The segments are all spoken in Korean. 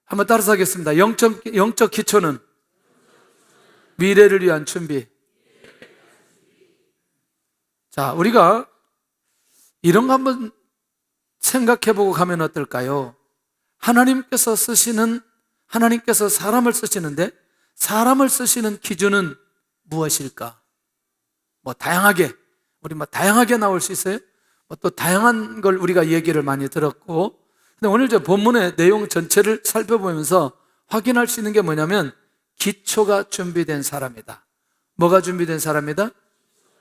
한번 따라서 하겠습니다. 영적 기초는 미래를 위한 준비. 자, 우리가 이런 거 한번 생각해보고 가면 어떨까요? 하나님께서 사람을 쓰시는데 사람을 쓰시는 기준은 무엇일까? 다양하게, 우리 다양하게 나올 수 있어요? 또 다양한 걸 우리가 얘기를 많이 들었고, 근데 오늘 저 본문의 내용 전체를 살펴보면서 확인할 수 있는 게 뭐냐면 기초가 준비된 사람이다. 뭐가 준비된 사람이다?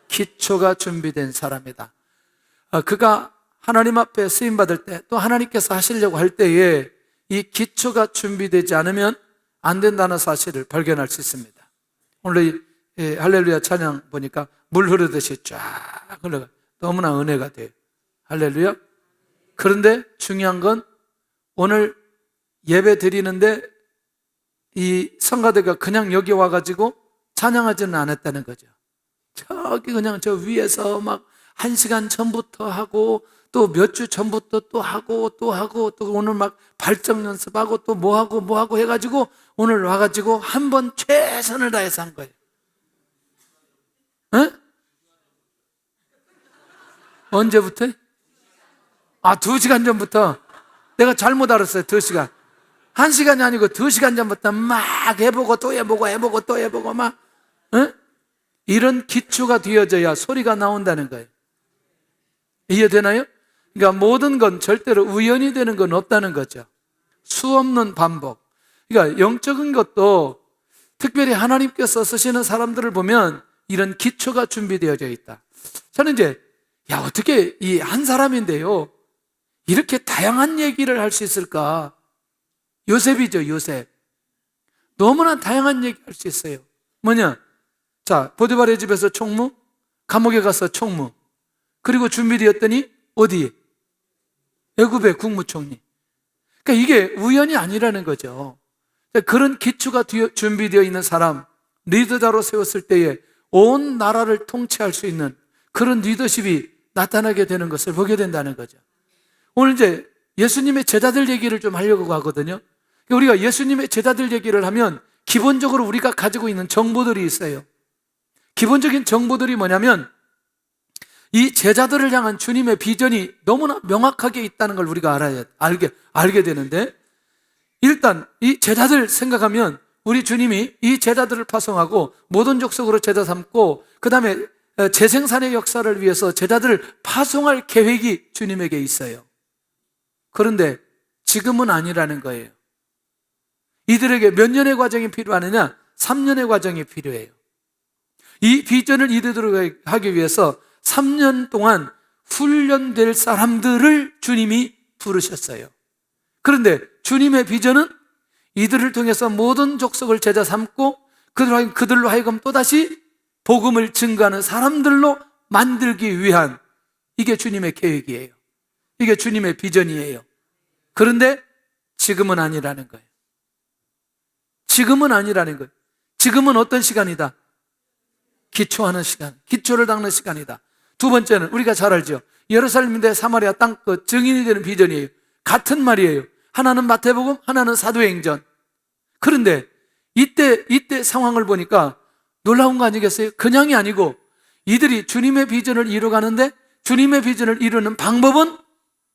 기초가 준비된 사람이다. 그가 하나님 앞에 쓰임받을 때, 또 하나님께서 하시려고 할 때에 이 기초가 준비되지 않으면 안 된다는 사실을 발견할 수 있습니다. 오늘 할렐루야 찬양 보니까 물 흐르듯이 쫙 흘러가. 너무나 은혜가 돼요. 할렐루야. 그런데 중요한 건 오늘 예배 드리는데 이 성가대가 그냥 여기 와가지고 찬양하지는 않았다는 거죠. 저기 그냥 저 위에서 막 1시간 전부터 하고 또 몇 주 전부터 또 하고 또 오늘 막 발정 연습하고 또 뭐 하고 해가지고 오늘 와가지고 한 번 최선을 다해서 한 거예요. 에? 언제부터? 2시간 전부터. 내가 잘못 알았어요. 2시간. 1시간이 아니고 2시간 전부터 막 해보고 또 해보고 막, 에? 이런 기초가 되어져야 소리가 나온다는 거예요. 이해되나요? 그러니까 모든 건 절대로 우연히 되는 건 없다는 거죠. 수없는 반복. 그러니까 영적인 것도 특별히 하나님께서 쓰시는 사람들을 보면 이런 기초가 준비되어져 있다. 저는 이제 어떻게 이 한 사람인데요 이렇게 다양한 얘기를 할 수 있을까? 요셉이죠. 요셉. 너무나 다양한 얘기 할 수 있어요. 뭐냐? 자, 보디발의 집에서 총무, 감옥에 가서 총무, 그리고 준비되었더니 어디? 애굽의 국무총리. 그러니까 이게 우연이 아니라는 거죠. 그런 기초가 준비되어 있는 사람, 리더자로 세웠을 때에 온 나라를 통치할 수 있는 그런 리더십이 나타나게 되는 것을 보게 된다는 거죠. 오늘 이제 예수님의 제자들 얘기를 좀 하려고 하거든요. 우리가 예수님의 제자들 얘기를 하면 기본적으로 우리가 가지고 있는 정보들이 있어요. 기본적인 정보들이 뭐냐면 이 제자들을 향한 주님의 비전이 너무나 명확하게 있다는 걸 우리가 알게 되는데, 일단 이 제자들 생각하면 우리 주님이 이 제자들을 파송하고 모든 족속으로 제자 삼고 그 다음에 재생산의 역사를 위해서 제자들을 파송할 계획이 주님에게 있어요. 그런데 지금은 아니라는 거예요. 이들에게 몇 년의 과정이 필요하느냐? 3년의 과정이 필요해요. 이 비전을 이루도록 하기 위해서 3년 동안 훈련될 사람들을 주님이 부르셨어요. 그런데 주님의 비전은 이들을 통해서 모든 족속을 제자 삼고 그들로 하여금 또다시 복음을 증거하는 사람들로 만들기 위한, 이게 주님의 계획이에요. 이게 주님의 비전이에요. 그런데 지금은 아니라는 거예요. 지금은 아니라는 거예요. 지금은 어떤 시간이다? 기초하는 시간, 기초를 닦는 시간이다. 두 번째는 우리가 잘 알죠. 예루살렘인데 사마리아 땅 증인이 되는 비전이에요. 같은 말이에요. 하나는 마태복음, 하나는 사도행전. 그런데 이때 상황을 보니까 놀라운 거 아니겠어요? 그냥이 아니고 이들이 주님의 비전을 이루어가는데 주님의 비전을 이루는 방법은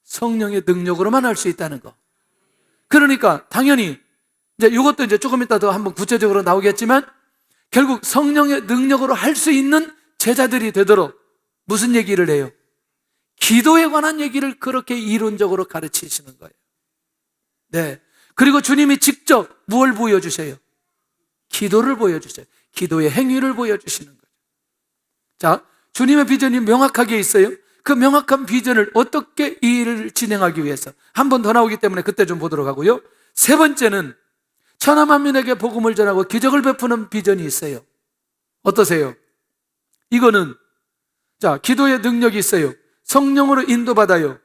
성령의 능력으로만 할 수 있다는 거. 그러니까 당연히 이것도 조금 이따 더 한번 구체적으로 나오겠지만 결국 성령의 능력으로 할 수 있는 제자들이 되도록 무슨 얘기를 해요? 기도에 관한 얘기를 그렇게 이론적으로 가르치시는 거예요. 네. 그리고 주님이 직접 무엇을 보여주세요? 기도를 보여주세요. 기도의 행위를 보여주시는 거죠. 자, 주님의 비전이 명확하게 있어요. 그 명확한 비전을 어떻게 이 일을 진행하기 위해서 한 번 더 나오기 때문에 그때 좀 보도록 하고요. 세 번째는 천하 만민에게 복음을 전하고 기적을 베푸는 비전이 있어요. 어떠세요? 이거는 기도의 능력이 있어요. 성령으로 인도받아요.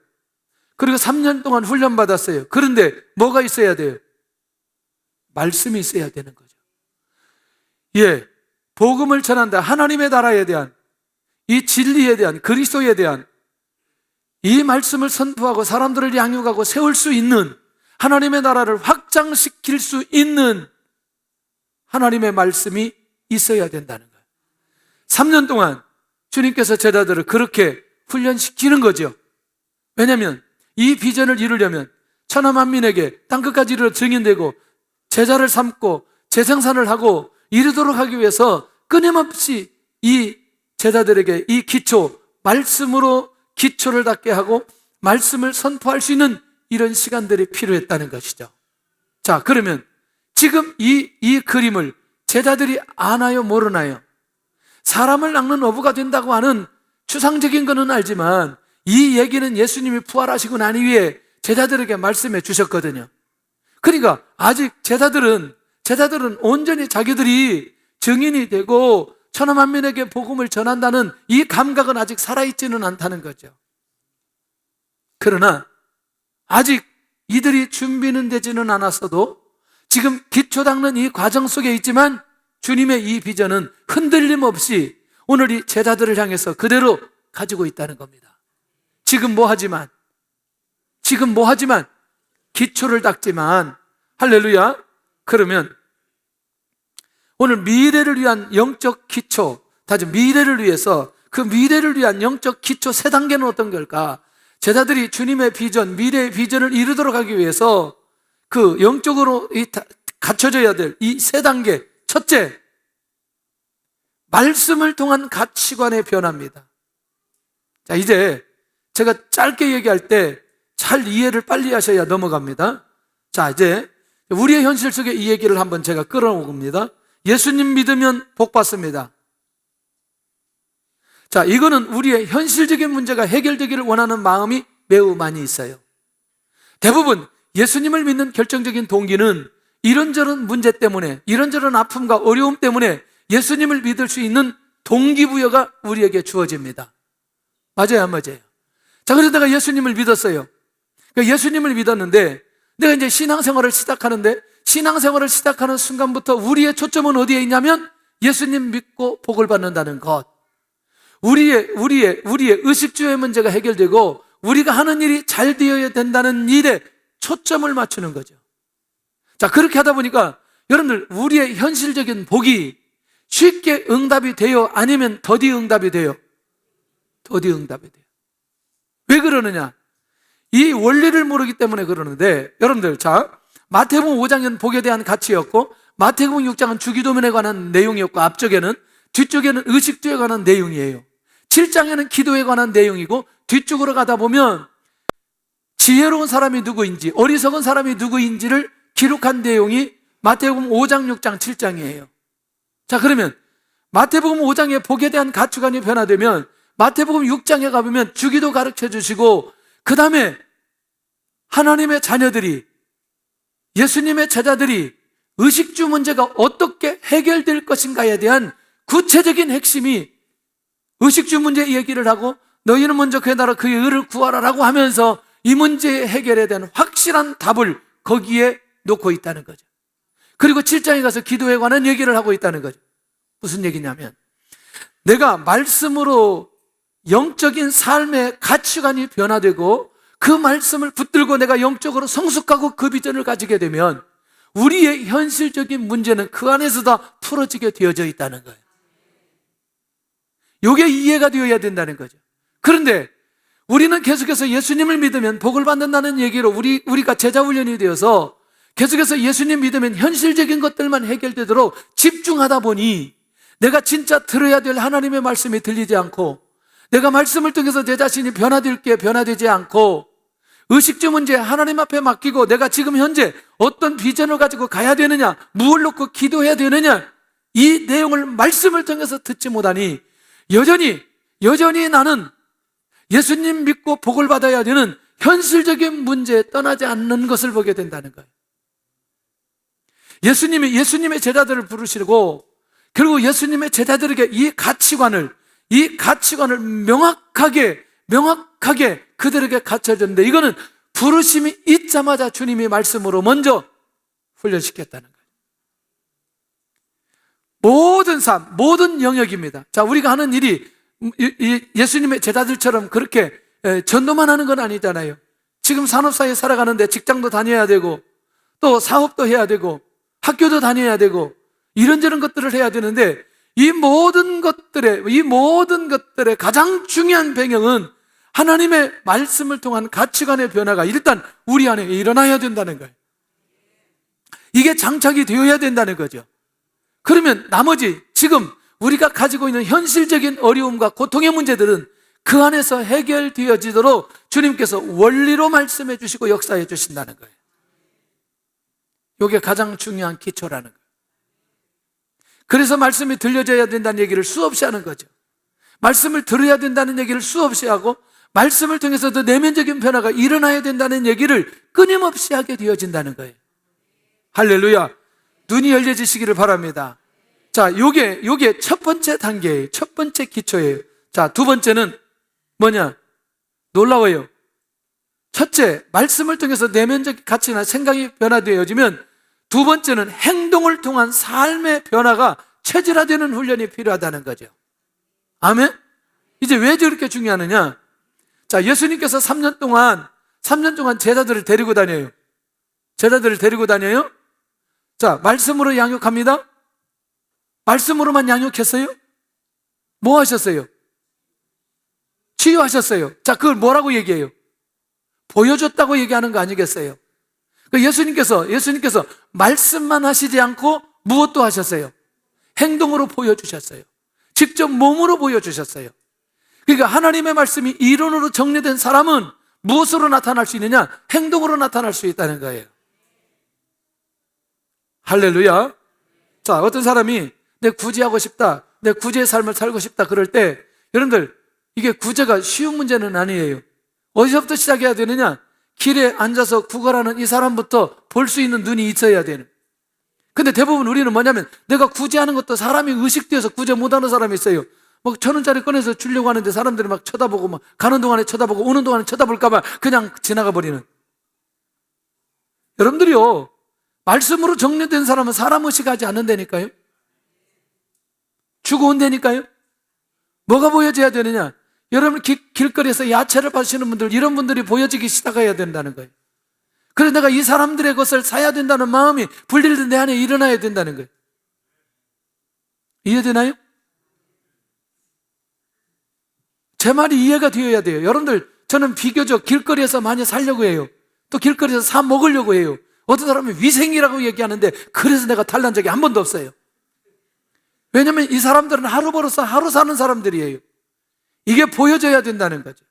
그리고 3년 동안 훈련받았어요. 그런데 뭐가 있어야 돼요? 말씀이 있어야 되는 거죠. 예, 복음을 전한다. 하나님의 나라에 대한, 이 진리에 대한, 그리스도에 대한 이 말씀을 선포하고 사람들을 양육하고 세울 수 있는 하나님의 나라를 확장시킬 수 있는 하나님의 말씀이 있어야 된다는 거예요. 3년 동안 주님께서 제자들을 그렇게 훈련시키는 거죠. 왜냐하면 이 비전을 이루려면 천하만민에게 땅끝까지 이르러 증인되고 제자를 삼고 재생산을 하고 이루도록 하기 위해서 끊임없이 이 제자들에게 이 기초, 말씀으로 기초를 닦게 하고 말씀을 선포할 수 있는 이런 시간들이 필요했다는 것이죠. 자, 그러면 지금 이 그림을 제자들이 아나요, 모르나요? 사람을 낚는 어부가 된다고 하는 추상적인 거는 알지만 이 얘기는 예수님이 부활하시고 난 이후에 제자들에게 말씀해 주셨거든요. 그러니까 아직 제자들은 온전히 자기들이 증인이 되고 천하만민에게 복음을 전한다는 이 감각은 아직 살아있지는 않다는 거죠. 그러나 아직 이들이 준비는 되지는 않았어도 지금 기초 닦는 이 과정 속에 있지만 주님의 이 비전은 흔들림 없이 오늘 이 제자들을 향해서 그대로 가지고 있다는 겁니다. 지금 뭐 하지만 기초를 닦지만, 할렐루야. 그러면 오늘 미래를 위한 영적 기초, 다시 미래를 위해서 그 미래를 위한 영적 기초 세 단계는 어떤 걸까? 제자들이 주님의 비전, 미래의 비전을 이루도록 하기 위해서 그 영적으로 갖춰져야 될 이 세 단계. 첫째, 말씀을 통한 가치관의 변화입니다. 자, 이제 제가 짧게 얘기할 때 잘 이해를 빨리 하셔야 넘어갑니다. 자, 이제 우리의 현실 속에 이 얘기를 한번 제가 끌어옵니다. 예수님 믿으면 복 받습니다. 자, 이거는 우리의 현실적인 문제가 해결되기를 원하는 마음이 매우 많이 있어요. 대부분 예수님을 믿는 결정적인 동기는 이런저런 문제 때문에, 이런저런 아픔과 어려움 때문에 예수님을 믿을 수 있는 동기부여가 우리에게 주어집니다. 맞아요, 안 맞아요? 자, 그래서 내가 예수님을 믿었어요. 그러니까 예수님을 믿었는데 내가 이제 신앙생활을 시작하는데, 신앙생활을 시작하는 순간부터 우리의 초점은 어디에 있냐면 예수님 믿고 복을 받는다는 것. 우리의 의식주의 문제가 해결되고 우리가 하는 일이 잘 되어야 된다는 일에 초점을 맞추는 거죠. 자, 그렇게 하다 보니까 여러분들, 우리의 현실적인 복이 쉽게 응답이 돼요? 아니면 더디 응답이 돼요? 더디 응답이 돼요. 왜 그러느냐? 이 원리를 모르기 때문에 그러는데, 여러분들, 자, 마태복음 5장은 복에 대한 가치였고, 마태복음 6장은 주기도문에 관한 내용이었고, 뒤쪽에는 의식주에 관한 내용이에요. 7장에는 기도에 관한 내용이고, 뒤쪽으로 가다 보면 지혜로운 사람이 누구인지, 어리석은 사람이 누구인지를 기록한 내용이 마태복음 5장, 6장, 7장이에요. 자, 그러면 마태복음 5장의 복에 대한 가치관이 변화되면 마태복음 6장에 가보면 주기도 가르쳐 주시고, 그 다음에 하나님의 자녀들이, 예수님의 제자들이 의식주 문제가 어떻게 해결될 것인가에 대한 구체적인 핵심이, 의식주 문제 얘기를 하고 너희는 먼저 그의 나라 그의 의를 구하라라고 하면서 이 문제의 해결에 대한 확실한 답을 거기에 놓고 있다는 거죠. 그리고 7장에 가서 기도에 관한 얘기를 하고 있다는 거죠. 무슨 얘기냐면, 내가 말씀으로 영적인 삶의 가치관이 변화되고 그 말씀을 붙들고 내가 영적으로 성숙하고 그 비전을 가지게 되면 우리의 현실적인 문제는 그 안에서 다 풀어지게 되어져 있다는 거예요. 이게 이해가 되어야 된다는 거죠. 그런데 우리는 계속해서 예수님을 믿으면 복을 받는다는 얘기로 우리가 제자 훈련이 되어서 계속해서 예수님 믿으면 현실적인 것들만 해결되도록 집중하다 보니 내가 진짜 들어야 될 하나님의 말씀이 들리지 않고, 내가 말씀을 통해서 내 자신이 변화될 게 변화되지 않고, 의식주 문제 하나님 앞에 맡기고 내가 지금 현재 어떤 비전을 가지고 가야 되느냐, 무엇을 놓고 기도해야 되느냐, 이 내용을 말씀을 통해서 듣지 못하니 여전히 나는 예수님 믿고 복을 받아야 되는 현실적인 문제에 떠나지 않는 것을 보게 된다는 거예요. 예수님의 제자들을 부르시고, 결국 예수님의 제자들에게 이 가치관을 명확하게 그들에게 갖춰졌는데, 이거는 부르심이 있자마자 주님이 말씀으로 먼저 훈련시켰다는 거예요. 모든 삶, 모든 영역입니다. 자, 우리가 하는 일이 예수님의 제자들처럼 그렇게 전도만 하는 건 아니잖아요. 지금 산업사회에 살아가는데 직장도 다녀야 되고 또 사업도 해야 되고 학교도 다녀야 되고 이런저런 것들을 해야 되는데 이 모든 것들의 가장 중요한 배경은 하나님의 말씀을 통한 가치관의 변화가 일단 우리 안에 일어나야 된다는 거예요. 이게 장착이 되어야 된다는 거죠. 그러면 나머지 지금 우리가 가지고 있는 현실적인 어려움과 고통의 문제들은 그 안에서 해결되어지도록 주님께서 원리로 말씀해 주시고 역사해 주신다는 거예요. 이게 가장 중요한 기초라는 거예요. 그래서 말씀이 들려져야 된다는 얘기를 수없이 하는 거죠. 말씀을 들어야 된다는 얘기를 수없이 하고 말씀을 통해서도 내면적인 변화가 일어나야 된다는 얘기를 끊임없이 하게 되어진다는 거예요. 할렐루야. 눈이 열려지시기를 바랍니다. 자, 요게 첫 번째 단계예요. 첫 번째 기초예요. 자, 두 번째는 뭐냐? 놀라워요. 첫째, 말씀을 통해서 내면적 가치나 생각이 변화되어지면 두 번째는 행동을 통한 삶의 변화가 체질화되는 훈련이 필요하다는 거죠. 아멘? 이제 왜 저렇게 중요하느냐? 자, 예수님께서 3년 동안 제자들을 데리고 다녀요. 자, 말씀으로 양육합니다. 말씀으로만 양육했어요? 뭐 하셨어요? 치유하셨어요. 자, 그걸 뭐라고 얘기해요? 보여줬다고 얘기하는 거 아니겠어요? 예수님께서 말씀만 하시지 않고 무엇도 하셨어요? 행동으로 보여주셨어요. 직접 몸으로 보여주셨어요. 그러니까 하나님의 말씀이 이론으로 정리된 사람은 무엇으로 나타날 수 있느냐? 행동으로 나타날 수 있다는 거예요. 할렐루야. 자, 어떤 사람이 내 구제하고 싶다, 내 구제의 삶을 살고 싶다 그럴 때 여러분들 이게 구제가 쉬운 문제는 아니에요. 어디서부터 시작해야 되느냐? 길에 앉아서 구걸하는 이 사람부터 볼 수 있는 눈이 있어야 되는. 근데 대부분 우리는 뭐냐면 내가 구제하는 것도 사람이 의식되어서 구제 못하는 사람이 있어요. 막 1,000원짜리 꺼내서 주려고 하는데 사람들이 막 쳐다보고 막 가는 동안에 쳐다보고 오는 동안에 쳐다볼까봐 그냥 지나가 버리는. 여러분들이요, 말씀으로 정리된 사람은 사람 의식하지 않는다니까요. 주고 온다니까요. 뭐가 보여져야 되느냐? 여러분 길거리에서 야채를 파시는 분들, 이런 분들이 보여지기 시작해야 된다는 거예요. 그래서 내가 이 사람들의 것을 사야 된다는 마음이 불릴듯 내 안에 일어나야 된다는 거예요. 이해되나요? 제 말이 이해가 되어야 돼요. 여러분들, 저는 비교적 길거리에서 많이 살려고 해요. 또 길거리에서 사 먹으려고 해요. 어떤 사람은 위생이라고 얘기하는데 그래서 내가 탈난 적이 한 번도 없어요. 왜냐하면 이 사람들은 하루 벌어서 하루 사는 사람들이에요. 이게 보여져야 된다는 거죠.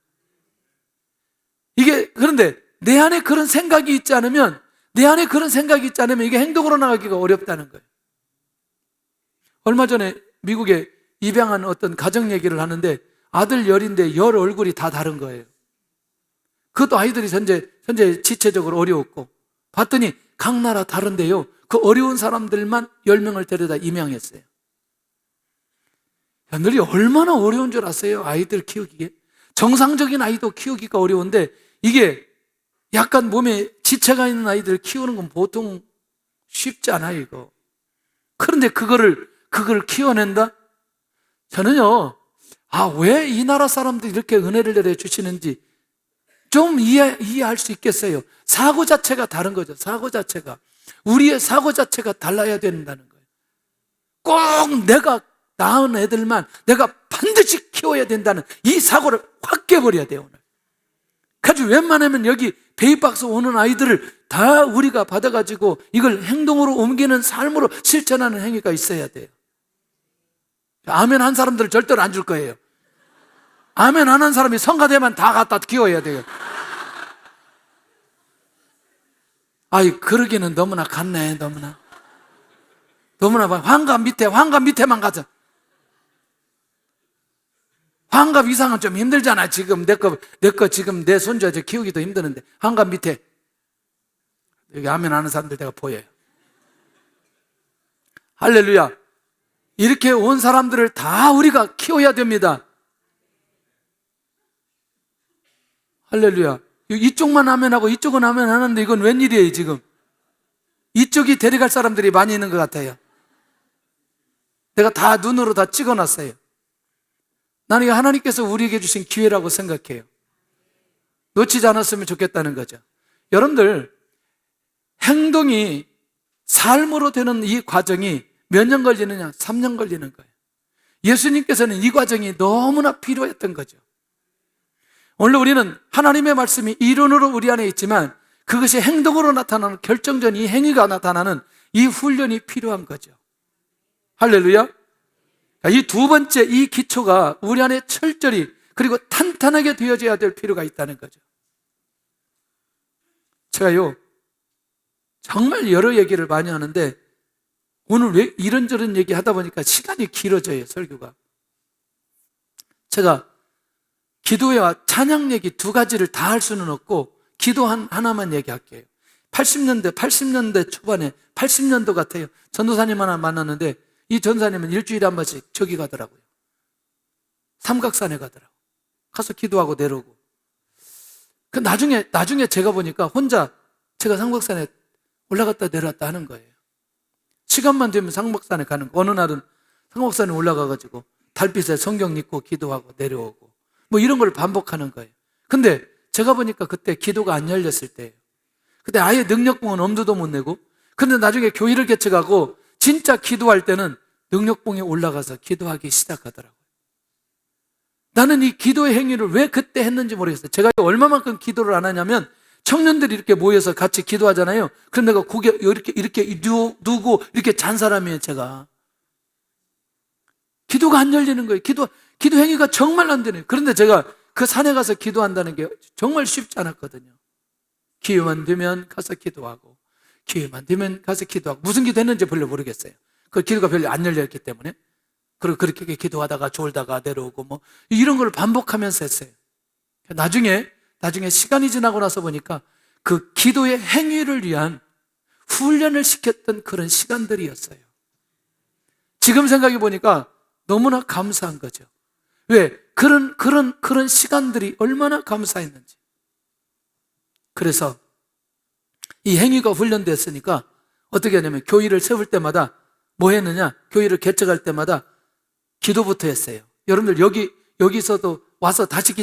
그런데 내 안에 그런 생각이 있지 않으면 이게 행동으로 나가기가 어렵다는 거예요. 얼마 전에 미국에 입양한 어떤 가정 얘기를 하는데 아들 열인데 열 얼굴이 다 다른 거예요. 그것도 아이들이 현재 지체적으로 어려웠고 봤더니 각 나라 다른데요, 그 어려운 사람들만 10명을 데려다 입양했어요. 여러분들이 얼마나 어려운 줄 아세요? 아이들 키우기에. 정상적인 아이도 키우기가 어려운데 이게 약간 몸에 지체가 있는 아이들 키우는 건 보통 쉽지 않아요, 이거. 그런데 그거를 키워낸다? 저는요, 왜 이 나라 사람들이 이렇게 은혜를 내려주시는지 좀 이해할 수 있겠어요. 사고 자체가 다른 거죠. 사고 자체가. 우리의 사고 자체가 달라야 된다는 거예요. 꼭 내가 낳은 애들만 내가 반드시 키워야 된다는 이 사고를 확 깨버려야 돼요, 오늘. 가지고 웬만하면 여기 베이박스 오는 아이들을 다 우리가 받아가지고 이걸 행동으로 옮기는 삶으로 실천하는 행위가 있어야 돼요. 아멘 한 사람들 절대로 안 줄 거예요. 아멘 안 한 사람이 성가대만 다 갖다 키워야 돼요. 그러기는 너무나 같네, 너무나 환갑 밑에만 가자. 환갑 이상은 좀 힘들잖아. 지금 내 거 지금 내 손자 키우기도 힘드는데 환갑 밑에 여기 아멘 하는 사람들 내가 보여요. 할렐루야. 이렇게 온 사람들을 다 우리가 키워야 됩니다. 할렐루야. 이쪽만 아멘하고 이쪽은 아멘 안 하는데 이건 웬일이에요 지금? 이쪽이 데려갈 사람들이 많이 있는 것 같아요. 내가 다 눈으로 다 찍어놨어요. 나는 이거 하나님께서 우리에게 주신 기회라고 생각해요. 놓치지 않았으면 좋겠다는 거죠. 여러분들, 행동이 삶으로 되는 이 과정이 몇 년 걸리느냐? 3년 걸리는 거예요. 예수님께서는 이 과정이 너무나 필요했던 거죠. 오늘 우리는 하나님의 말씀이 이론으로 우리 안에 있지만 그것이 행동으로 나타나는 결정적인 이 행위가 나타나는 이 훈련이 필요한 거죠. 할렐루야. 이 두 번째 이 기초가 우리 안에 철저히 그리고 탄탄하게 되어져야 될 필요가 있다는 거죠. 제가요 정말 여러 얘기를 많이 하는데 오늘 왜 이런저런 얘기 하다 보니까 시간이 길어져요, 설교가. 제가 기도회와 찬양 얘기 두 가지를 다 할 수는 없고 기도 하나만 얘기할게요. 80년대 초반에 80년도 같아요. 전도사님 하나 만났는데 이 전사님은 일주일에 한 번씩 저기 가더라고요. 삼각산에 가더라고요. 가서 기도하고 내려오고. 그 나중에 제가 보니까 혼자 제가 삼각산에 올라갔다 내려왔다 하는 거예요. 시간만 되면 삼각산에 가는 거. 어느 날은 삼각산에 올라가가지고 달빛에 성경 읽고 기도하고 내려오고 뭐 이런 걸 반복하는 거예요. 근데 제가 보니까 그때 기도가 안 열렸을 때예요. 그때 아예 능력봉은 엄두도 못 내고 근데 나중에 교회를 개척하고 진짜 기도할 때는 능력봉에 올라가서 기도하기 시작하더라고요. 나는 이 기도의 행위를 왜 그때 했는지 모르겠어요. 제가 얼마만큼 기도를 안 하냐면 청년들이 이렇게 모여서 같이 기도하잖아요. 그럼 내가 고개 이렇게 누고 이렇게 잔 사람이에요, 제가. 기도가 안 열리는 거예요. 기도 행위가 정말 안 되네요. 그런데 제가 그 산에 가서 기도한다는 게 정말 쉽지 않았거든요. 기회만 되면 가서 기도하고 기회만 되면 가서 기도하고 무슨 기도 했는지 별로 모르겠어요. 그 기도가 별로 안 열렸기 때문에. 그리고 그렇게 기도하다가 졸다가 내려오고 뭐 이런 걸 반복하면서 했어요. 나중에 시간이 지나고 나서 보니까 그 기도의 행위를 위한 훈련을 시켰던 그런 시간들이었어요. 지금 생각해 보니까 너무나 감사한 거죠. 왜? 그런 시간들이 얼마나 감사했는지. 그래서 이 행위가 훈련됐으니까 어떻게 하냐면 교회를 세울 때마다 뭐 했느냐? 교회를 개척할 때마다 기도부터 했어요. 여러분들 여기서도 와서 다시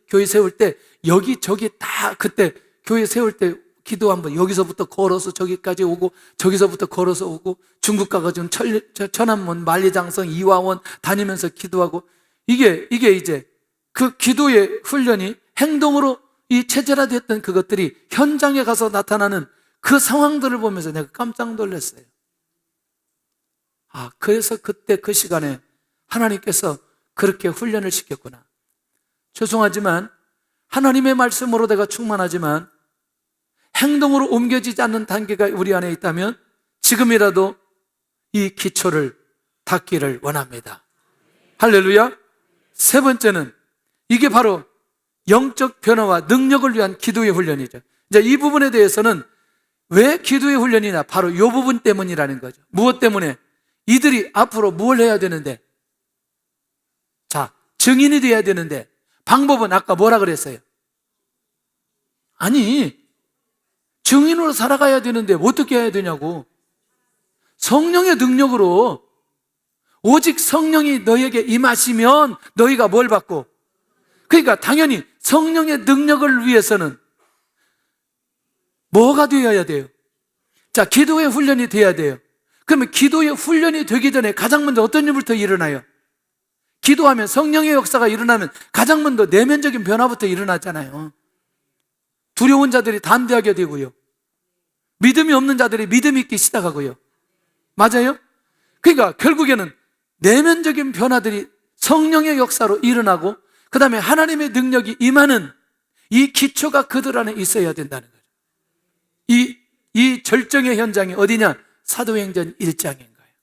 교회 세울 때 여기저기 다 그때 교회 세울 때 기도 한번 여기서부터 걸어서 저기까지 오고 저기서부터 걸어서 오고 중국 가가지고 천안문, 만리장성, 이화원 다니면서 기도하고 이게 이제 그 기도의 훈련이 행동으로 이 체질화됐던 그것들이 현장에 가서 나타나는 그 상황들을 보면서 내가 깜짝 놀랐어요. 그래서 그때 그 시간에 하나님께서 그렇게 훈련을 시켰구나. 죄송하지만 하나님의 말씀으로 내가 충만하지만 행동으로 옮겨지지 않는 단계가 우리 안에 있다면 지금이라도 이 기초를 닦기를 원합니다. 할렐루야. 세 번째는 이게 바로 영적 변화와 능력을 위한 기도의 훈련이죠. 이제 이 부분에 대해서는 왜 기도의 훈련이냐? 바로 이 부분 때문이라는 거죠. 무엇 때문에? 이들이 앞으로 뭘 해야 되는데? 자, 증인이 돼야 되는데 방법은 아까 뭐라 그랬어요? 아니, 증인으로 살아가야 되는데 어떻게 해야 되냐고. 성령의 능력으로 오직 성령이 너에게 임하시면 너희가 뭘 받고? 그러니까 당연히 성령의 능력을 위해서는 뭐가 되어야 돼요? 자, 기도의 훈련이 돼야 돼요. 그러면 기도의 훈련이 되기 전에 가장 먼저 어떤 일부터 일어나요? 기도하면 성령의 역사가 일어나면 가장 먼저 내면적인 변화부터 일어나잖아요. 두려운 자들이 담대하게 되고요. 믿음이 없는 자들이 믿음이 있기 시작하고요. 맞아요? 그러니까 결국에는 내면적인 변화들이 성령의 역사로 일어나고 그 다음에 하나님의 능력이 임하는 이 기초가 그들 안에 있어야 된다는 거죠. 이 절정의 현장이 어디냐? 사도행전 1장인 거예요.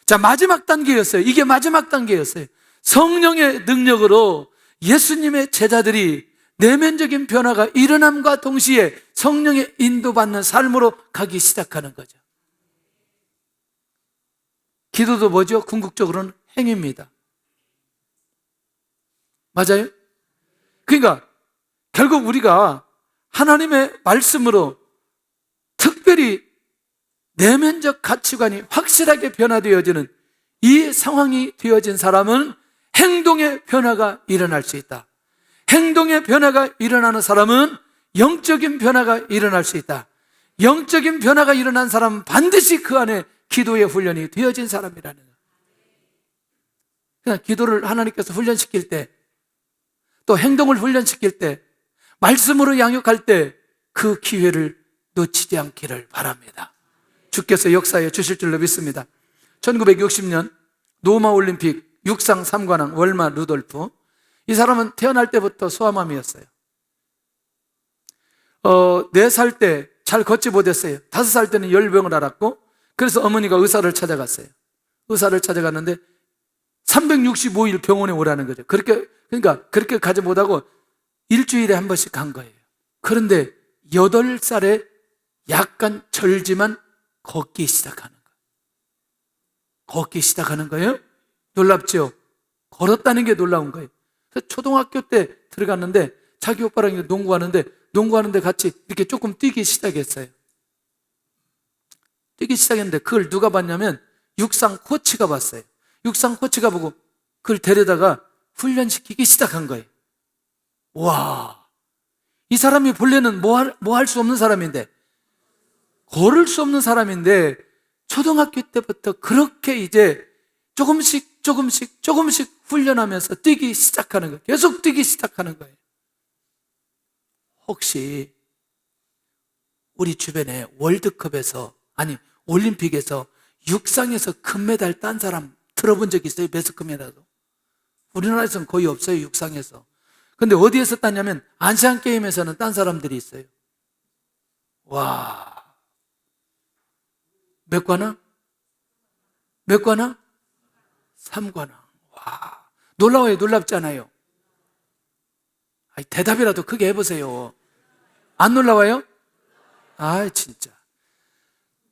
자, 마지막 단계였어요. 이게 마지막 단계였어요. 성령의 능력으로 예수님의 제자들이 내면적인 변화가 일어남과 동시에 성령의 인도받는 삶으로 가기 시작하는 거죠. 기도도 뭐죠? 궁극적으로는 행위입니다. 맞아요? 그러니까 결국 우리가 하나님의 말씀으로 특별히 내면적 가치관이 확실하게 변화되어지는 이 상황이 되어진 사람은 행동의 변화가 일어날 수 있다. 행동의 변화가 일어나는 사람은 영적인 변화가 일어날 수 있다. 영적인 변화가 일어난 사람은 반드시 그 안에 기도의 훈련이 되어진 사람이라는 거예요. 그냥 기도를 하나님께서 훈련시킬 때, 또 행동을 훈련시킬 때, 말씀으로 양육할 때 그 기회를 놓치지 않기를 바랍니다. 주께서 역사해 주실 줄로 믿습니다. 1960년 로마 올림픽 육상 3관왕 월마 루돌프, 이 사람은 태어날 때부터 소아마비였어요. 4살 때 잘 걷지 못했어요. 5살 때는 열병을 앓았고, 그래서 어머니가 의사를 찾아갔어요. 의사를 찾아갔는데 365일 병원에 오라는 거죠. 그러니까 그렇게 가지 못하고 일주일에 한 번씩 간 거예요. 그런데 8살에 약간 절지만 걷기 시작하는 거예요. 걷기 시작하는 거예요. 놀랍죠? 걸었다는 게 놀라운 거예요. 그래서 초등학교 때 들어갔는데 자기 오빠랑 농구하는데 같이 이렇게 조금 뛰기 시작했어요. 뛰기 시작했는데 그걸 누가 봤냐면 육상 코치가 봤어요. 육상 코치가 보고 그걸 데려다가 훈련시키기 시작한 거예요. 와, 이 사람이 본래는 뭐 할 수 없는 사람인데, 걸을 수 없는 사람인데 초등학교 때부터 그렇게 이제 조금씩 훈련하면서 뛰기 시작하는 거예요. 계속 뛰기 시작하는 거예요. 혹시 우리 주변에 월드컵에서, 아니 올림픽에서 육상에서 금메달 딴 사람 들어본 적 있어요? 매스컴이라도. 우리나라에서는 거의 없어요, 육상에서. 근데 어디에서 땄냐면 아시안게임에서는 딴 사람들이 있어요. 와, 몇 관왕? 3관왕. 와, 놀라워요, 놀랍지 않아요? 대답이라도 크게 해보세요. 안 놀라워요? 진짜.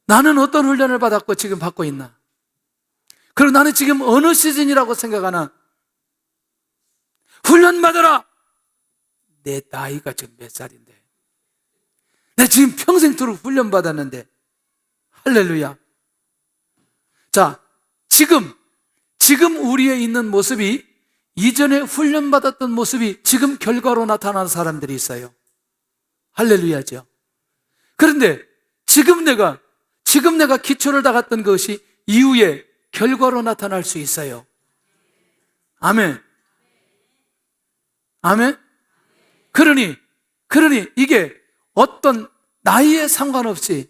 나는 어떤 훈련을 받았고 지금 받고 있나? 그리고 나는 지금 어느 시즌이라고 생각하나? 훈련 받아라! 내 나이가 지금 몇 살인데? 내 지금 평생토록 훈련 받았는데. 할렐루야. 자, 지금 우리에 있는 모습이 이전에 훈련받았던 모습이 지금 결과로 나타나는 사람들이 있어요. 할렐루야죠. 그런데 지금 내가 기초를 닦았던 것이 이후에 결과로 나타날 수 있어요. 아멘. 아멘. 그러니 이게 어떤 나이에 상관없이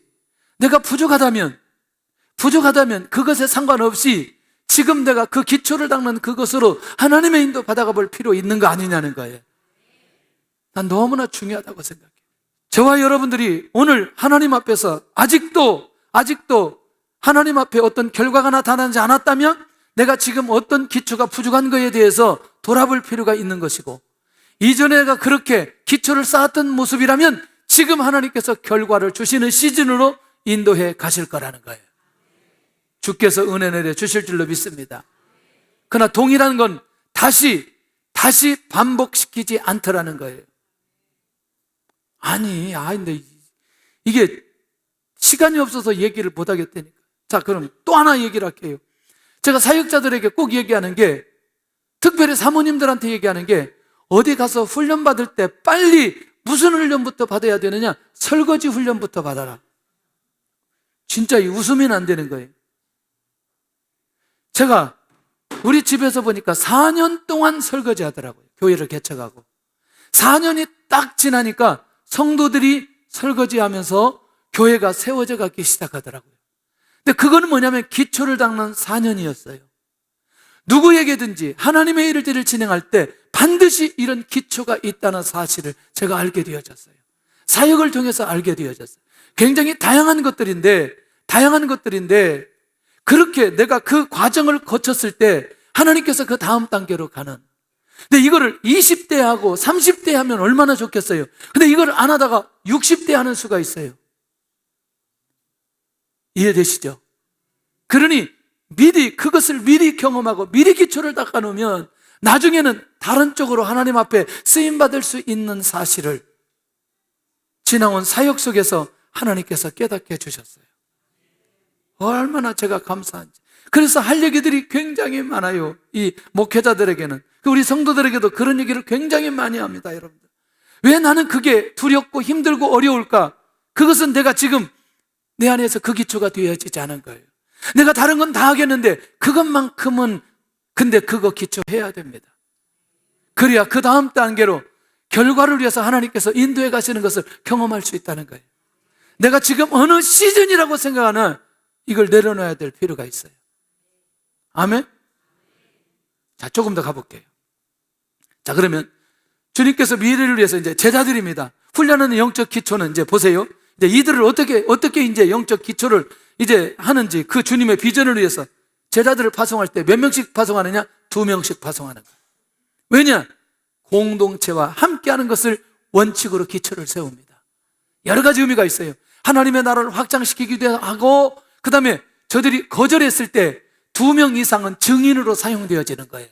내가 부족하다면 그것에 상관없이 지금 내가 그 기초를 닦는 그것으로 하나님의 인도 받아가 볼 필요 있는 거 아니냐는 거예요. 난 너무나 중요하다고 생각해요. 저와 여러분들이 오늘 하나님 앞에서 아직도 하나님 앞에 어떤 결과가 나타나지 않았다면 내가 지금 어떤 기초가 부족한 것에 대해서 돌아볼 필요가 있는 것이고, 이전에 내가 그렇게 기초를 쌓았던 모습이라면 지금 하나님께서 결과를 주시는 시즌으로 인도해 가실 거라는 거예요. 주께서 은혜 내려 주실 줄로 믿습니다. 그러나 동일한 건 다시 반복시키지 않더라는 거예요. 근데 이게 시간이 없어서 얘기를 못 하겠다니까. 자, 그럼 또 하나 얘기를 할게요. 제가 사역자들에게 꼭 얘기하는 게, 특별히 사모님들한테 얘기하는 게, 어디 가서 훈련 받을 때 빨리 무슨 훈련부터 받아야 되느냐? 설거지 훈련부터 받아라. 진짜 웃으면 안 되는 거예요. 제가 우리 집에서 보니까 4년 동안 설거지 하더라고요. 교회를 개척하고 4년이 딱 지나니까 성도들이 설거지하면서 교회가 세워져 가기 시작하더라고요. 근데 그거는 뭐냐면 기초를 닦는 4년이었어요. 누구에게든지 하나님의 일을 진행할 때 반드시 이런 기초가 있다는 사실을 제가 알게 되어졌어요. 사역을 통해서 알게 되어졌어요. 굉장히 다양한 것들인데 그렇게 내가 그 과정을 거쳤을 때 하나님께서 그 다음 단계로 가는. 근데 이거를 20대 하고 30대 하면 얼마나 좋겠어요. 근데 이걸 안 하다가 60대 하는 수가 있어요. 이해되시죠? 그러니 그것을 미리 경험하고 미리 기초를 닦아놓으면 나중에는 다른 쪽으로 하나님 앞에 쓰임받을 수 있는 사실을 지나온 사역 속에서 하나님께서 깨닫게 해주셨어요. 얼마나 제가 감사한지. 그래서 할 얘기들이 굉장히 많아요. 이 목회자들에게는. 우리 성도들에게도 그런 얘기를 굉장히 많이 합니다, 여러분들. 왜 나는 그게 두렵고 힘들고 어려울까? 그것은 내가 지금 내 안에서 그 기초가 되어지지 않은 거예요. 내가 다른 건 다 하겠는데 그것만큼은 근데 그거 기초해야 됩니다. 그래야 그 다음 단계로 결과를 위해서 하나님께서 인도해 가시는 것을 경험할 수 있다는 거예요. 내가 지금 어느 시즌이라고 생각하나 이걸 내려놔야 될 필요가 있어요. 아멘? 자, 조금 더 가볼게요. 자, 그러면 주님께서 미래를 위해서 이제 제자들입니다. 훈련하는 영적 기초는 이제 보세요. 이제 이들을 어떻게 이제 영적 기초를 이제 하는지 그 주님의 비전을 위해서 제자들을 파송할 때 몇 명씩 파송하느냐? 2명씩 파송하는 거예요. 왜냐? 공동체와 함께하는 것을 원칙으로 기초를 세웁니다. 여러 가지 의미가 있어요. 하나님의 나라를 확장시키기도 하고, 그 다음에 저들이 거절했을 때 2명 이상은 증인으로 사용되어지는 거예요.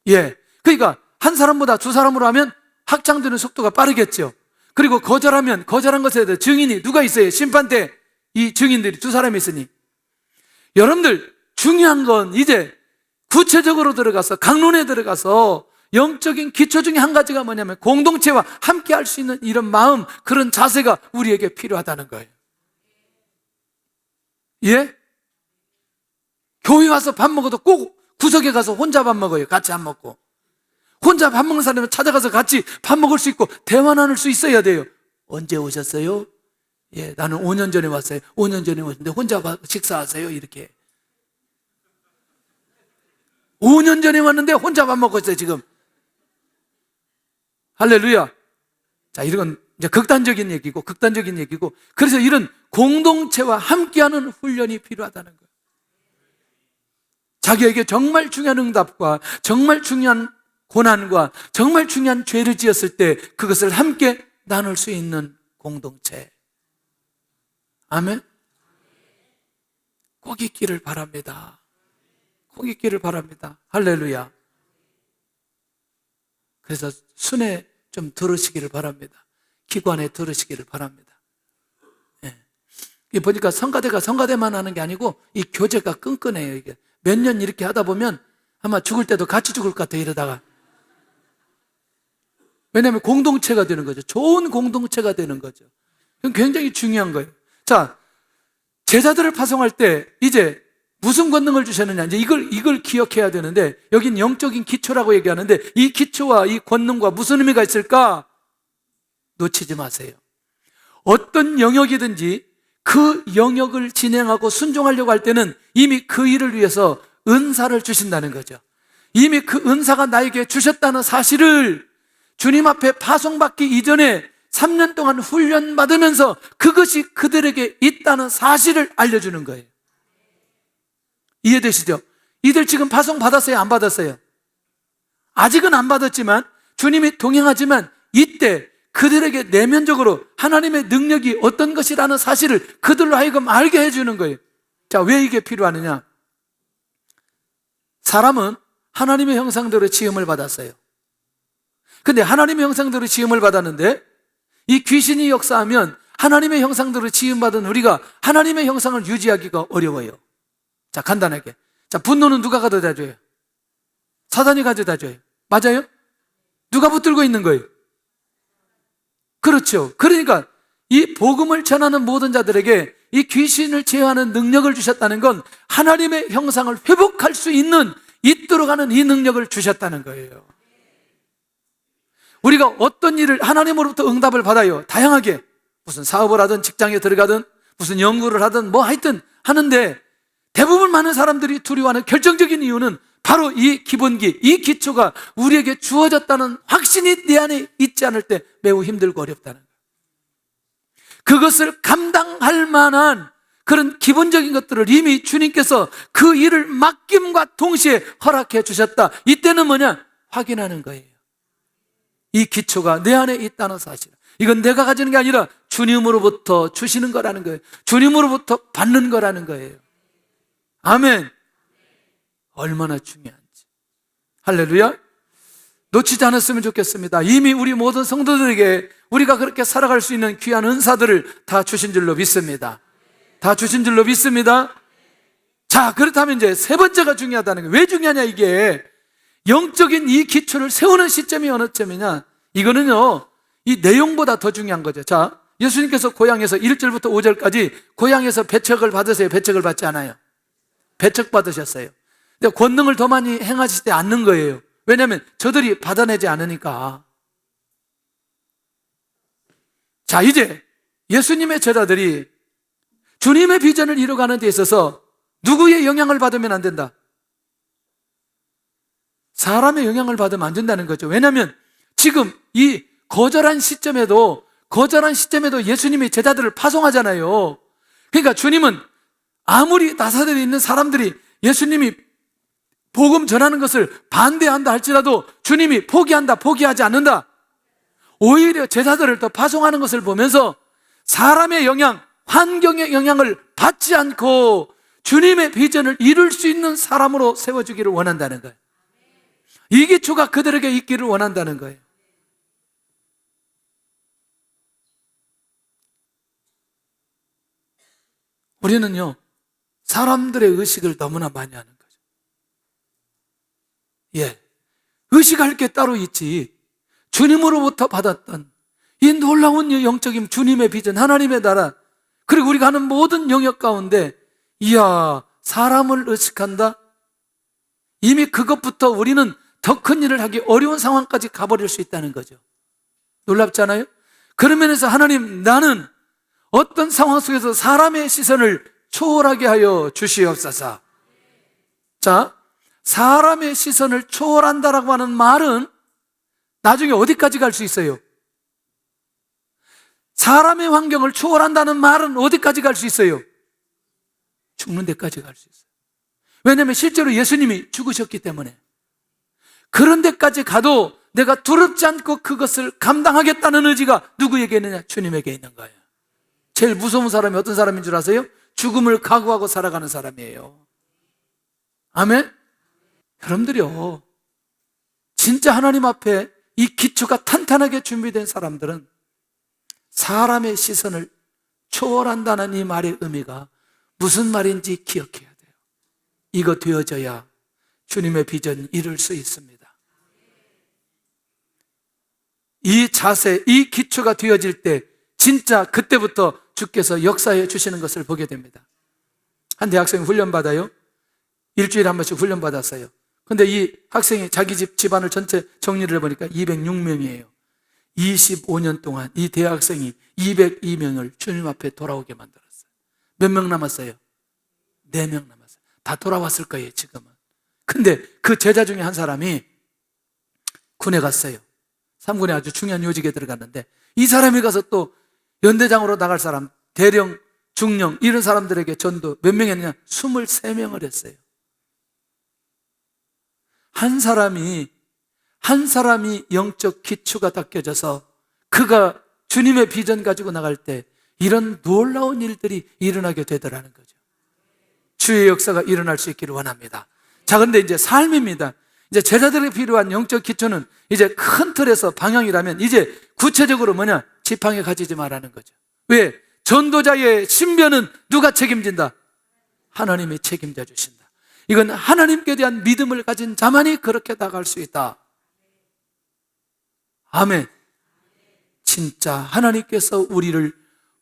예. 그러니까 한 사람보다 2사람으로 하면 확장되는 속도가 빠르겠죠. 그리고 거절한 것에 대해 증인이 누가 있어요? 심판대 이 증인들이 2사람이 있으니. 여러분들 중요한 건 이제 구체적으로 들어가서 강론에 들어가서 영적인 기초 중에 한 가지가 뭐냐면 공동체와 함께 할 수 있는 이런 마음, 그런 자세가 우리에게 필요하다는 거예요. 예? 교회 와서 밥 먹어도 꼭 구석에 가서 혼자 밥 먹어요. 같이 안 먹고. 혼자 밥 먹는 사람은 찾아가서 같이 밥 먹을 수 있고 대화 나눌 수 있어야 돼요. 언제 오셨어요? 예, 나는 5년 전에 왔어요. 5년 전에 오셨는데 혼자 식사하세요? 이렇게. 5년 전에 왔는데 혼자 밥 먹었어요, 지금. 할렐루야. 자, 이건 이제 극단적인 얘기고, 그래서 이런 공동체와 함께하는 훈련이 필요하다는 거예요. 자기에게 정말 중요한 응답과 정말 중요한 고난과 정말 중요한 죄를 지었을 때 그것을 함께 나눌 수 있는 공동체. 아멘? 꼭 있기를 바랍니다. 꼭 있기를 바랍니다. 할렐루야. 그래서 순회 좀 들으시기를 바랍니다. 기관에 들으시기를 바랍니다. 예. 보니까 성가대가 성가대만 하는 게 아니고 이 교제가 끈끈해요. 이게 몇 년 이렇게 하다 보면 아마 죽을 때도 같이 죽을 것 같아요, 이러다가. 왜냐하면 공동체가 되는 거죠. 좋은 공동체가 되는 거죠. 그건 굉장히 중요한 거예요. 자, 제자들을 파송할 때 이제 무슨 권능을 주셨느냐, 이제 이걸 기억해야 되는데, 여긴 영적인 기초라고 얘기하는데 이 기초와 이 권능과 무슨 의미가 있을까? 놓치지 마세요. 어떤 영역이든지 그 영역을 진행하고 순종하려고 할 때는 이미 그 일을 위해서 은사를 주신다는 거죠. 이미 그 은사가 나에게 주셨다는 사실을 주님 앞에 파송받기 이전에 3년 동안 훈련받으면서 그것이 그들에게 있다는 사실을 알려주는 거예요. 이해되시죠? 이들 지금 파송 받았어요? 안 받았어요? 아직은 안 받았지만 주님이 동행하지만 이때 그들에게 내면적으로 하나님의 능력이 어떤 것이라는 사실을 그들로 하여금 알게 해주는 거예요. 자, 왜 이게 필요하느냐? 사람은 하나님의 형상대로 지음을 받았어요. 근데 하나님의 형상대로 지음을 받았는데 이 귀신이 역사하면 하나님의 형상대로 지음받은 우리가 하나님의 형상을 유지하기가 어려워요. 자, 간단하게. 자, 분노는 누가 가져다 줘요? 사단이 가져다 줘요. 맞아요? 누가 붙들고 있는 거예요? 그렇죠. 그러니까 이 복음을 전하는 모든 자들에게 이 귀신을 제어하는 능력을 주셨다는 건 하나님의 형상을 회복할 수 있도록 하는 이 능력을 주셨다는 거예요. 우리가 어떤 일을 하나님으로부터 응답을 받아요. 다양하게. 무슨 사업을 하든 직장에 들어가든 무슨 연구를 하든 뭐 하여튼 하는데 대부분 많은 사람들이 두려워하는 결정적인 이유는 바로 이 기본기, 이 기초가 우리에게 주어졌다는 확신이 내 안에 있지 않을 때 매우 힘들고 어렵다는 거예요. 그것을 감당할 만한 그런 기본적인 것들을 이미 주님께서 그 일을 맡김과 동시에 허락해 주셨다. 이때는 뭐냐? 확인하는 거예요. 이 기초가 내 안에 있다는 사실. 이건 내가 가지는 게 아니라 주님으로부터 주시는 거라는 거예요. 주님으로부터 받는 거라는 거예요. 아멘. 얼마나 중요한지. 할렐루야. 놓치지 않았으면 좋겠습니다. 이미 우리 모든 성도들에게 우리가 그렇게 살아갈 수 있는 귀한 은사들을 다 주신 줄로 믿습니다. 다 주신 줄로 믿습니다. 자, 그렇다면 이제 세 번째가 중요하다는 거예요. 왜 중요하냐 이게. 영적인 이 기초를 세우는 시점이 어느 점이냐? 이거는요, 이 내용보다 더 중요한 거죠. 자, 예수님께서 고향에서 1절부터 5절까지 고향에서 배척을 받으세요? 배척을 받지 않아요? 배척 받으셨어요. 근데 권능을 더 많이 행하시지 않는 거예요. 왜냐하면 저들이 받아내지 않으니까. 자, 이제 예수님의 제자들이 주님의 비전을 이루어가는 데 있어서 누구의 영향을 받으면 안 된다? 사람의 영향을 받으면 안 된다는 거죠. 왜냐하면 지금 이 거절한 시점에도 예수님이 제자들을 파송하잖아요. 그러니까 주님은 아무리 나사렛에 있는 사람들이 예수님이 복음 전하는 것을 반대한다 할지라도 주님이 포기하지 않는다. 오히려 제자들을 더 파송하는 것을 보면서 사람의 영향, 환경의 영향을 받지 않고 주님의 비전을 이룰 수 있는 사람으로 세워주기를 원한다는 거예요. 이 기초가 그들에게 있기를 원한다는 거예요. 우리는요, 사람들의 의식을 너무나 많이 하는 거죠. 예. 의식할 게 따로 있지. 주님으로부터 받았던 이 놀라운 영적인 주님의 비전, 하나님의 나라, 그리고 우리가 하는 모든 영역 가운데, 이야, 사람을 의식한다? 이미 그것부터 우리는 더 큰 일을 하기 어려운 상황까지 가버릴 수 있다는 거죠. 놀랍잖아요? 그런 면에서 하나님, 나는 어떤 상황 속에서 사람의 시선을 초월하게 하여 주시옵소서. 자, 사람의 시선을 초월한다라고 하는 말은 나중에 어디까지 갈 수 있어요? 사람의 환경을 초월한다는 말은 어디까지 갈 수 있어요? 죽는 데까지 갈 수 있어요. 왜냐하면 실제로 예수님이 죽으셨기 때문에. 그런 데까지 가도 내가 두렵지 않고 그것을 감당하겠다는 의지가 누구에게 있느냐? 주님에게 있는 거예요. 제일 무서운 사람이 어떤 사람인 줄 아세요? 죽음을 각오하고 살아가는 사람이에요. 아멘? 여러분들이요, 진짜 하나님 앞에 이 기초가 탄탄하게 준비된 사람들은 사람의 시선을 초월한다는 이 말의 의미가 무슨 말인지 기억해야 돼요. 이거 되어져야 주님의 비전 이룰 수 있습니다. 이 자세, 이 기초가 되어질 때 진짜 그때부터 주께서 역사해 주시는 것을 보게 됩니다. 한 대학생이 훈련받아요. 일주일에 한 번씩 훈련받았어요. 근데 이 학생이 자기 집안을 전체 정리를 해보니까 206명이에요. 25년 동안 이 대학생이 202명을 주님 앞에 돌아오게 만들었어요. 몇 명 남았어요? 4명 남았어요. 다 돌아왔을 거예요, 지금은. 근데 그 제자 중에 한 사람이 군에 갔어요. 3군에 아주 중요한 요직에 들어갔는데, 이 사람이 가서 또 연대장으로 나갈 사람, 대령, 중령, 이런 사람들에게 전도 몇 명 했느냐? 23명을 했어요. 한 사람이 영적 기초가 닦여져서 그가 주님의 비전 가지고 나갈 때 이런 놀라운 일들이 일어나게 되더라는 거죠. 주의 역사가 일어날 수 있기를 원합니다. 자, 근데 이제 삶입니다. 이제 제자들에게 필요한 영적 기초는 이제 큰 틀에서 방향이라면 이제 구체적으로 뭐냐? 지팡이 가지지 말라는 거죠. 왜? 전도자의 신변은 누가 책임진다? 하나님이 책임져 주신다. 이건 하나님께 대한 믿음을 가진 자만이 그렇게 나갈 수 있다. 아멘. 진짜 하나님께서 우리를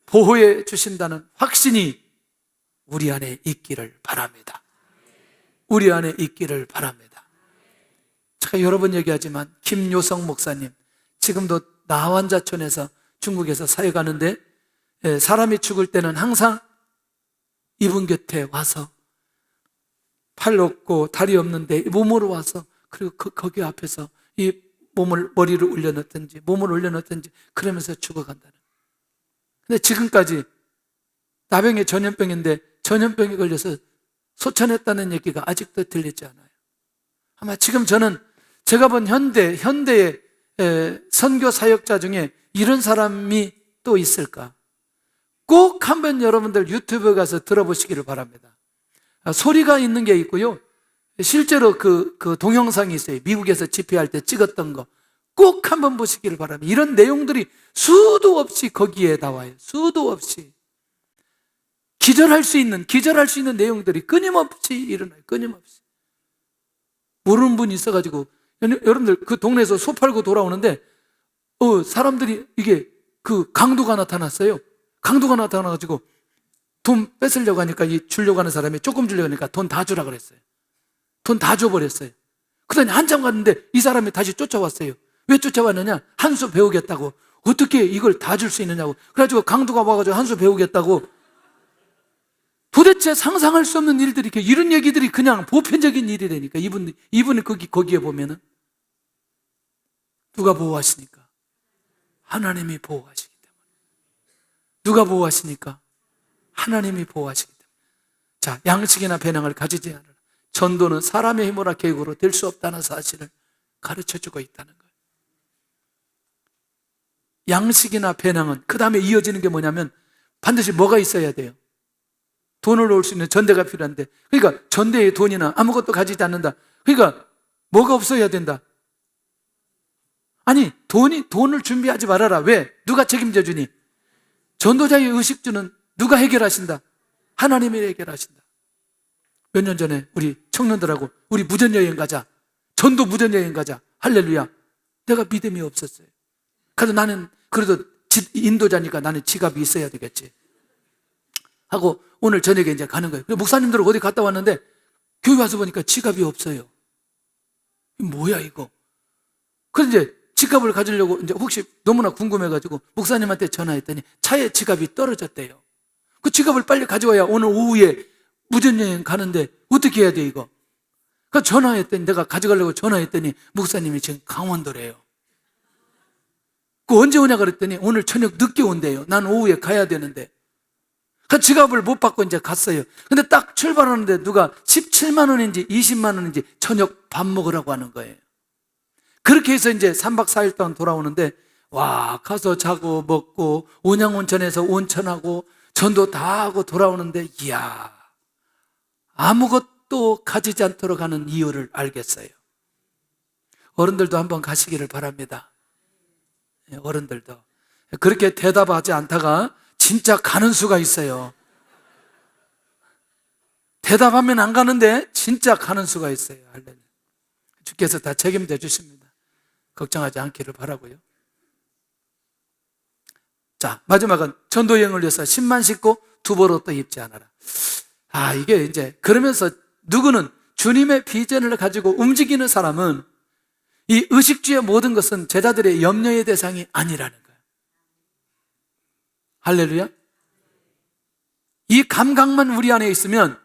보호해 주신다는 확신이 우리 안에 있기를 바랍니다. 우리 안에 있기를 바랍니다. 제가 여러 번 얘기하지만 김요성 목사님, 지금도 나환자촌에서 중국에서 사역하는데, 사람이 죽을 때는 항상 이분 곁에 와서 팔 없고 다리 없는데 몸으로 와서, 그리고 거기 앞에서 이 머리를 올려놓든지 몸을 올려놓든지 그러면서 죽어간다는. 근데 지금까지 나병이 전염병인데 전염병이 걸려서 소천했다는 얘기가 아직도 들리지 않아요. 아마 지금 저는 제가 본 현대의 선교 사역자 중에 이런 사람이 또 있을까? 꼭 한번 여러분들 유튜브에 가서 들어보시기를 바랍니다. 소리가 있는 게 있고요, 실제로 그 동영상이 있어요. 미국에서 집회할 때 찍었던 거 꼭 한번 보시기를 바랍니다. 이런 내용들이 수도 없이 거기에 나와요. 수도 없이 기절할 수 있는 내용들이 끊임없이 일어나요. 끊임없이. 모르는 분이 있어가지고 여러분들 그 동네에서 소 팔고 돌아오는데 사람들이 이게 그 강도가 나타났어요. 강도가 나타나가지고 돈 뺏으려고 하니까 이 주려고 하는 사람이 조금 주려고 하니까 돈 다 주라 그랬어요. 돈 다 줘버렸어요. 그러더니 한참 갔는데 이 사람이 다시 쫓아왔어요. 왜 쫓아왔느냐? 한 수 배우겠다고. 어떻게 이걸 다 줄 수 있느냐고. 그래가지고 강도가 와가지고 한 수 배우겠다고. 도대체 상상할 수 없는 일들이, 이런 얘기들이 그냥 보편적인 일이 되니까 이분이 거기에 보면은 누가 보호하시니까? 하나님이 보호하시기 때문에. 누가 보호하시니까? 하나님이 보호하시기 때문에. 자, 양식이나 배낭을 가지지 않으라. 전도는 사람의 힘으로 계획으로 될 수 없다는 사실을 가르쳐주고 있다는 거예요. 양식이나 배낭은 그 다음에 이어지는 게 뭐냐면 반드시 뭐가 있어야 돼요? 돈을 넣을 수 있는 전대가 필요한데, 그러니까 전대에 돈이나 아무것도 가지지 않는다. 그러니까 뭐가 없어야 된다? 아니, 돈을 준비하지 말아라. 왜? 누가 책임져 주니? 전도자의 의식주는 누가 해결하신다? 하나님이 해결하신다. 몇 년 전에 우리 청년들하고 우리 무전여행 가자. 전도 무전여행 가자. 할렐루야. 내가 믿음이 없었어요. 그래도 나는 그래도 인도자니까 나는 지갑이 있어야 되겠지 하고 오늘 저녁에 이제 가는 거예요. 목사님들 어디 갔다 왔는데 교회 와서 보니까 지갑이 없어요. 뭐야 이거? 그래서 이제 지갑을 가지려고 이제 혹시 너무나 궁금해가지고 목사님한테 전화했더니 차에 지갑이 떨어졌대요. 그 지갑을 빨리 가져와야 오늘 오후에 무전여행 가는데 어떻게 해야 돼 이거? 그 전화했더니 내가 가져가려고 전화했더니 목사님이 지금 강원도래요. 그 언제 오냐 그랬더니 오늘 저녁 늦게 온대요. 난 오후에 가야 되는데. 그 지갑을 못 받고 이제 갔어요. 근데 딱 출발하는데 누가 17만 원인지 20만 원인지 저녁 밥 먹으라고 하는 거예요. 그렇게 해서 이제 3박 4일 동안 돌아오는데 와, 가서 자고 먹고 온양온천에서 온천하고 전도 다 하고 돌아오는데 이야, 아무것도 가지지 않도록 하는 이유를 알겠어요. 어른들도 한번 가시기를 바랍니다. 어른들도 그렇게 대답하지 않다가 진짜 가는 수가 있어요. 대답하면 안 가는데 진짜 가는 수가 있어요. 주께서 다 책임져 주십니다. 걱정하지 않기를 바라고요. 자, 마지막은 전도여행을 위해서 10만 싣고 두벌옷도 입지 않아라. 이게 이제 그러면서 누구는 주님의 비전을 가지고 움직이는 사람은 이 의식주의 모든 것은 제자들의 염려의 대상이 아니라는 거예요. 할렐루야. 이 감각만 우리 안에 있으면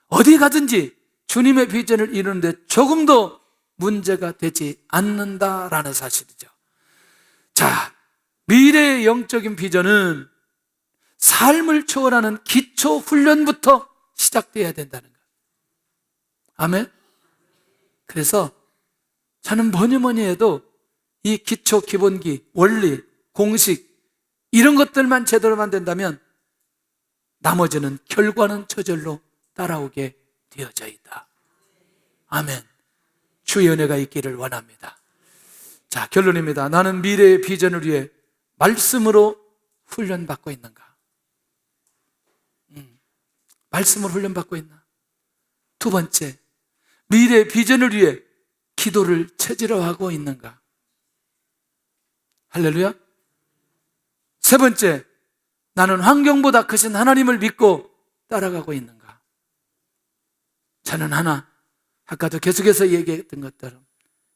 어디 가든지 주님의 비전을 이루는데 조금도 문제가 되지 않는다라는 사실이죠. 자, 미래의 영적인 비전은 삶을 초월하는 기초 훈련부터 시작돼야 된다는 거예요. 아멘. 그래서 저는 뭐니 해도 이 기초 기본기, 원리, 공식 이런 것들만 제대로만 된다면 나머지는 결과는 저절로 따라오게 되어져 있다. 아멘. 주의 은혜가 있기를 원합니다. 자, 결론입니다. 나는 미래의 비전을 위해 말씀으로 훈련받고 있는가? 말씀으로 훈련받고 있나? 두 번째, 미래의 비전을 위해 기도를 체질화하고 있는가? 할렐루야. 세 번째, 나는 환경보다 크신 하나님을 믿고 따라가고 있는가? 저는 아까도 계속해서 얘기했던 것처럼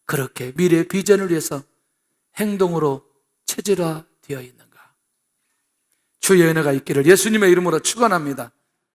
그렇게 미래의 비전을 위해서 행동으로 체질화되어 있는가? 주의 은혜가 있기를 예수님의 이름으로 축원합니다.